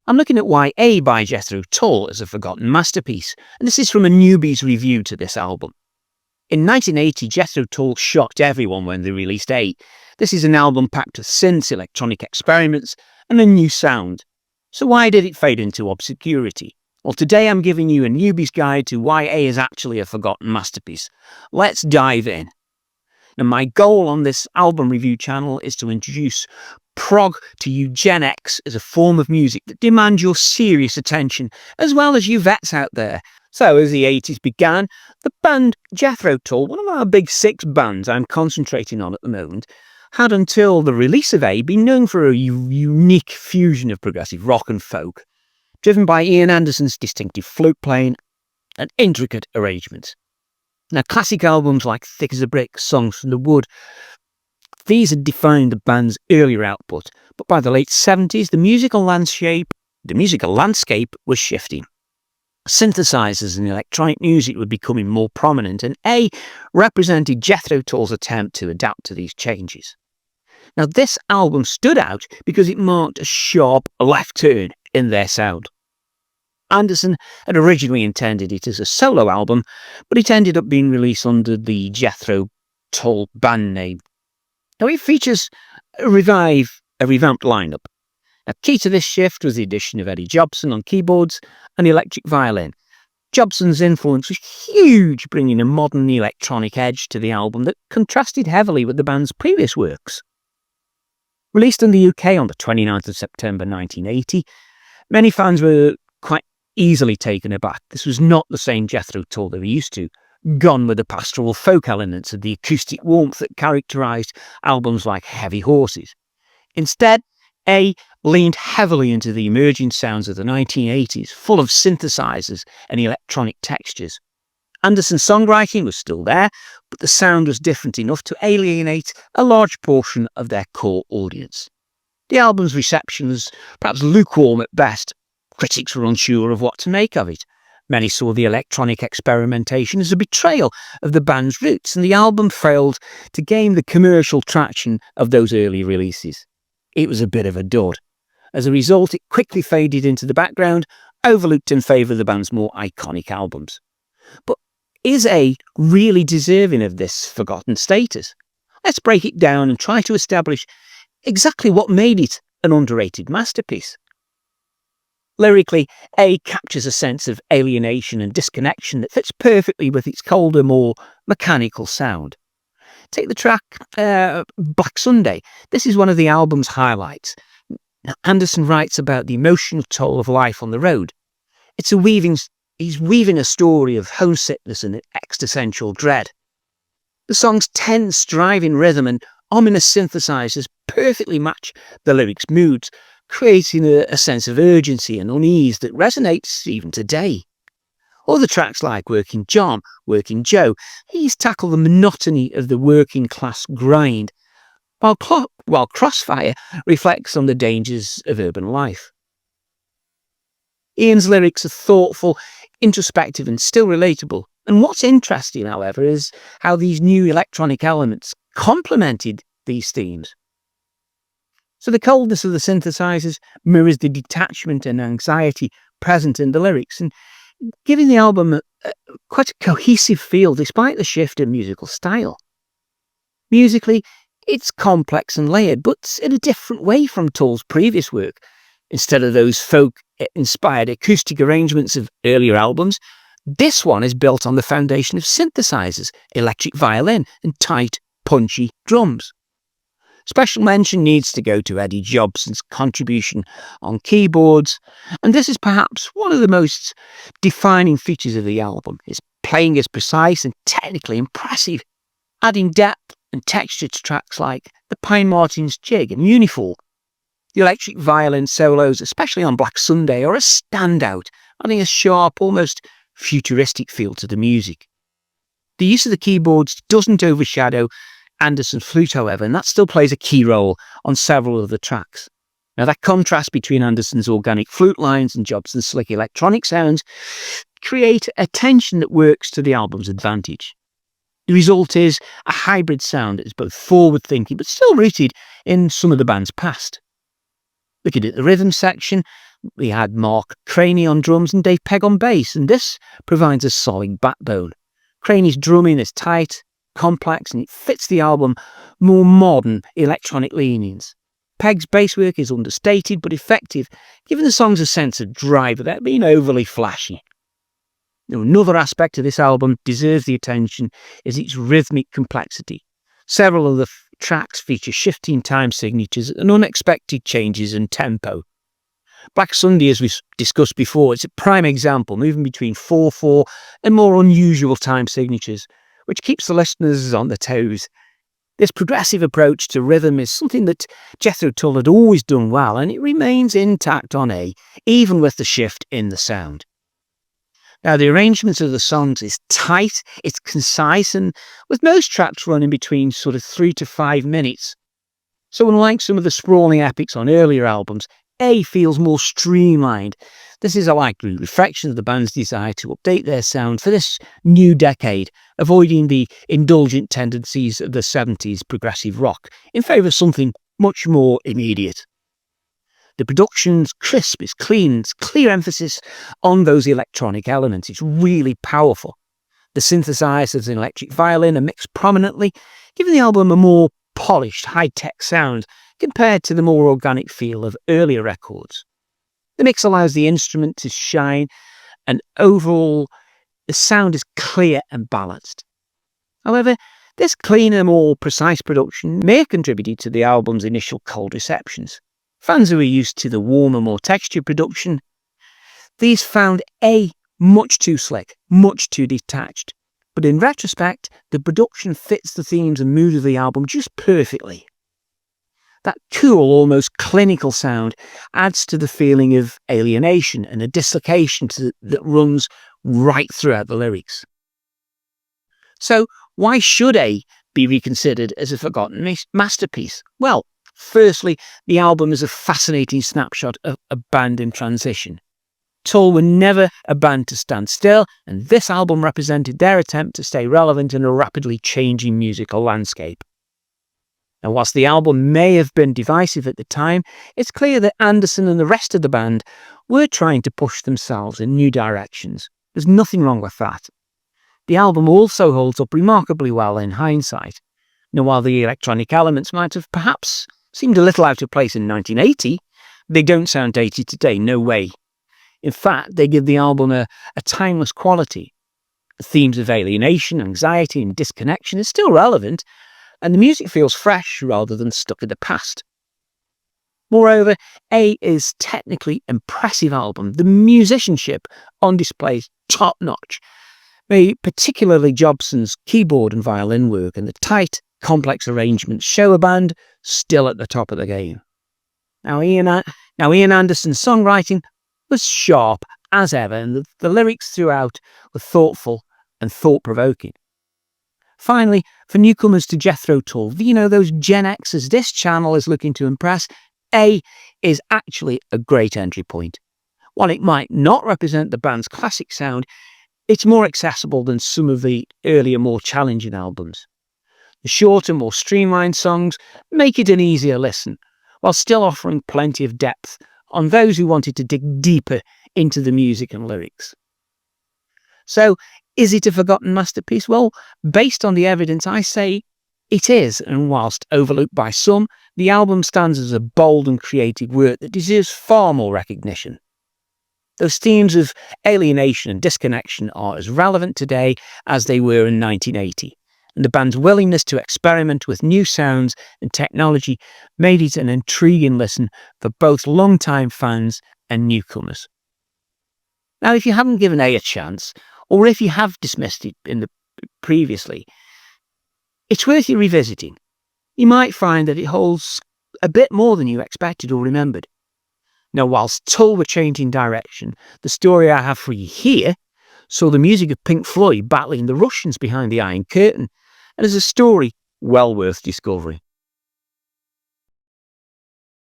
I'm looking at YA by Jethro Tull as a forgotten masterpiece, and this is from a Newbie's review to this album. In 1980, Jethro Tull shocked everyone when they released A. This is an album packed with synths, electronic experiments, and a new sound. So why did it fade into obscurity? Well, today I'm giving you a newbie's guide to why A is actually a forgotten masterpiece. Let's dive in. Now, my goal on this album review channel is to introduce prog to you Gen X as a form of music that demands your serious attention, as well as you vets out there. So, as the 80s began, the band Jethro Tull, one of our big 6 bands I'm concentrating on at the moment, had until the release of A been known for a unique fusion of progressive rock and folk, driven by Ian Anderson's distinctive flute playing and intricate arrangements. Now, classic albums like Thick as a Brick, Songs from the Wood, these had defined the band's earlier output, but by the late 70s, the musical landscape was shifting. Synthesizers and electronic music were becoming more prominent, and A represented Jethro Tull's attempt to adapt to these changes. Now, this album stood out because it marked a sharp left turn in their sound. Anderson had originally intended it as a solo album, but it ended up being released under the Jethro Tull band name. Now, it features a revamped lineup. Now, key to this shift was the addition of Eddie Jobson on keyboards and electric violin. Jobson's influence was huge, bringing a modern electronic edge to the album that contrasted heavily with the band's previous works. Released in the UK on the 29th of September 1980, many fans were quite easily taken aback. This was not the same Jethro Tull they were used to, gone with the pastoral folk elements and the acoustic warmth that characterised albums like Heavy Horses. Instead, A leaned heavily into the emerging sounds of the 1980s, full of synthesizers and electronic textures. Anderson's songwriting was still there, but the sound was different enough to alienate a large portion of their core audience. The album's reception was perhaps lukewarm at best. Critics were unsure of what to make of it. Many saw the electronic experimentation as a betrayal of the band's roots, and the album failed to gain the commercial traction of those early releases. It was a bit of a dud. As a result, it quickly faded into the background, overlooked in favour of the band's more iconic albums. But is A really deserving of this forgotten status? Let's break it down and try to establish exactly what made it an underrated masterpiece. Lyrically, A captures a sense of alienation and disconnection that fits perfectly with its colder, more mechanical sound. Take the track Black Sunday. This is one of the album's highlights. Now, Anderson writes about the emotional toll of life on the road. He's weaving a story of homesickness and existential dread. The song's tense, driving rhythm and ominous synthesizers perfectly match the lyrics' moods, creating a sense of urgency and unease that resonates even today. Other tracks like Working John, Working Joe, these tackle the monotony of the working class grind, while Crossfire reflects on the dangers of urban life. Ian's lyrics are thoughtful, introspective and still relatable, and what's interesting, however, is how these new electronic elements complemented these themes. So the coldness of the synthesizers mirrors the detachment and anxiety present in the lyrics, and giving the album quite a cohesive feel despite the shift in musical style. Musically, it's complex and layered, but in a different way from Tull's previous work. Instead of those folk-inspired acoustic arrangements of earlier albums, this one is built on the foundation of synthesizers, electric violin, and tight, punchy drums. Special mention needs to go to Eddie Jobson's contribution on keyboards, and this is perhaps one of the most defining features of the album. His playing is precise and technically impressive, adding depth and texture to tracks like the Pine Martin's Jig and Uniform. The electric violin solos, especially on Black Sunday, are a standout, adding a sharp, almost futuristic feel to the music. The use of the keyboards doesn't overshadow Anderson's flute, however, and that still plays a key role on several of the tracks. Now, that contrast between Anderson's organic flute lines and Jobson's slick electronic sounds create a tension that works to the album's advantage. The result is a hybrid sound that is both forward-thinking but still rooted in some of the band's past. Looking at the rhythm section, We had Mark Craney on drums and Dave Pegg on bass, and this provides a solid backbone. Craney's drumming is tight, complex, and it fits the album more modern electronic leanings. Pegg's bass work is understated but effective, giving the songs a sense of drive without being overly flashy. Now, another aspect of this album deserves the attention is its rhythmic complexity. Several of the tracks feature shifting time signatures and unexpected changes in tempo. Black Sunday, as we've discussed before, it's a prime example, moving between 4/4 and more unusual time signatures, which keeps the listeners on their toes. This progressive approach to rhythm is something that Jethro Tull had always done well, and it remains intact on A, even with the shift in the sound. Now, the arrangement of the songs is tight, it's concise, and with most tracks running between sort of 3 to 5 minutes. So unlike some of the sprawling epics on earlier albums, A feels more streamlined. This is a likely reflection of the band's desire to update their sound for this new decade, avoiding the indulgent tendencies of the 70s progressive rock in favour of something much more immediate. The production's crisp, it's clean, it's clear emphasis on those electronic elements. It's really powerful. The synthesizers and electric violin are mixed prominently, giving the album a more polished, high-tech sound compared to the more organic feel of earlier records. The mix allows the instrument to shine, and overall, the sound is clear and balanced. However, this cleaner, more precise production may have contributed to the album's initial cold receptions. Fans who are used to the warmer, more textured production, these found A much too slick, much too detached. But in retrospect, the production fits the themes and mood of the album just perfectly. That cool, almost clinical sound adds to the feeling of alienation and a dislocation that runs right throughout the lyrics. So, why should A be reconsidered as a forgotten masterpiece? Well, firstly, the album is a fascinating snapshot of a band in transition. Tull were never a band to stand still, and this album represented their attempt to stay relevant in a rapidly changing musical landscape. Now, whilst the album may have been divisive at the time, it's clear that Anderson and the rest of the band were trying to push themselves in new directions. There's nothing wrong with that. The album also holds up remarkably well in hindsight. Now, while the electronic elements might have perhaps seemed a little out of place in 1980, they don't sound dated today, no way. In fact, they give the album a timeless quality. The themes of alienation, anxiety and disconnection are still relevant, and the music feels fresh rather than stuck in the past. Moreover, A is technically impressive album. The musicianship on display is top-notch. Particularly Jobson's keyboard and violin work and the tight, complex arrangements show a band still at the top of the game. Now Ian Anderson's songwriting was sharp as ever, and the lyrics throughout were thoughtful and thought-provoking. Finally, for newcomers to Jethro Tull, those Gen Xers this channel is looking to impress, A is actually a great entry point. While it might not represent the band's classic sound, it's more accessible than some of the earlier, more challenging albums. The shorter, more streamlined songs make it an easier listen, while still offering plenty of depth on those who wanted to dig deeper into the music and lyrics. So, is it a forgotten masterpiece? Well, based on the evidence, I say it is, and whilst overlooked by some, the album stands as a bold and creative work that deserves far more recognition. Those themes of alienation and disconnection are as relevant today as they were in 1980, and the band's willingness to experiment with new sounds and technology made it an intriguing listen for both long-time fans and newcomers. Now, if you haven't given A chance, or if you have dismissed it previously, it's worth you revisiting. You might find that it holds a bit more than you expected or remembered. Now, whilst Tull were changing direction, the story I have for you here saw the music of Pink Floyd battling the Russians behind the Iron Curtain, and is a story well worth discovering.